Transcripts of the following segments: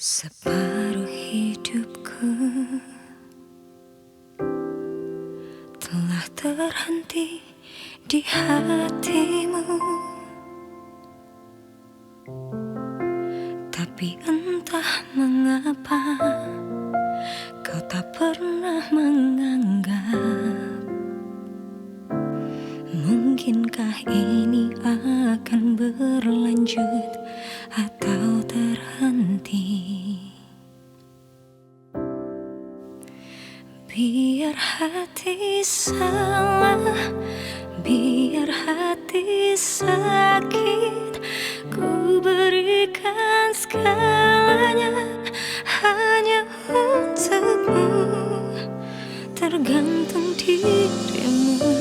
Separuh hidupku telah terhenti di hatimu, tapi entah mengapa kau tak pernah menganggap. Mungkinkah ini akan berlanjut atau terhenti? Biar hati salah, biar hati sakit, ku berikan segalanya hanya untukmu. Tergantung dirimu,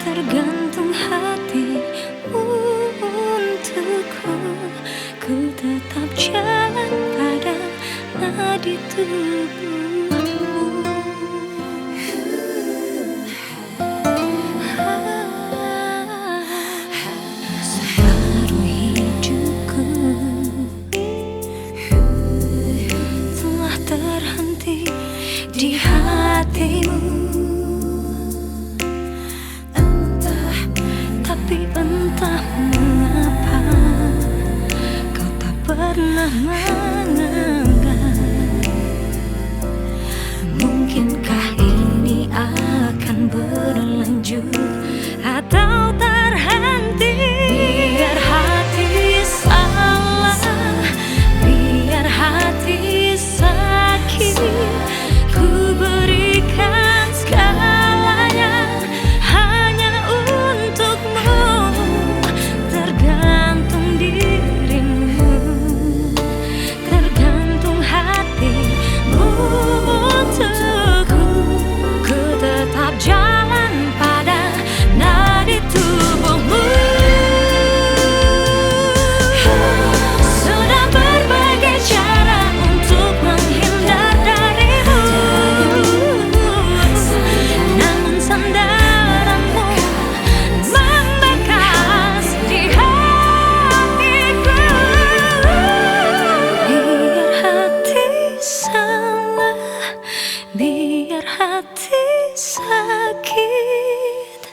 tergantung hatimu untukku. Ku tetap jalan pada nadi tubuhmu. Separuh hidupku telah terhenti di hatimu, tapi entah mengapa kau tak pernah menganggap. Mungkinkah ini akan berlanjut atau terhenti? Biar hati salah, biar hati sakit, ku berikan segalanya hanya untukmu. Tergantung dirimu, tergantung hatimu untukku. Ku tetap jalan pada nadi tubuhmu. Sudah berbagai cara untuk menghindar darimu, namun sandaranmu membekas di hatiku. Biar hati salah, biar hati sakit,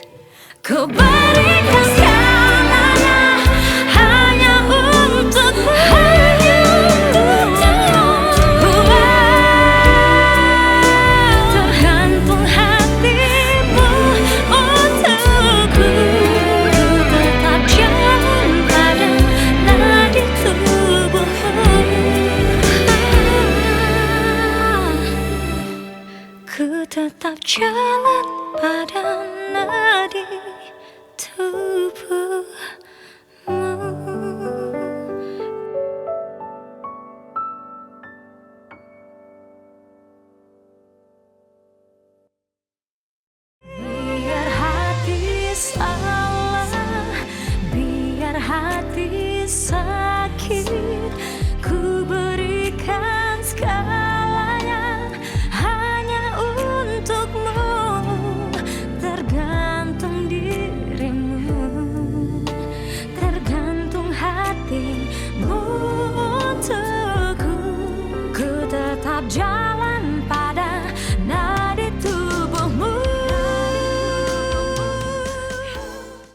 ku berikan segalanya hanya untukmu. Tergantung hatimu untukku. Ku tetap jalan pada nadi tubuhmu. Ku tetap jalan pada nadi tubuhmu. Biar hati salah, biar hati sakit,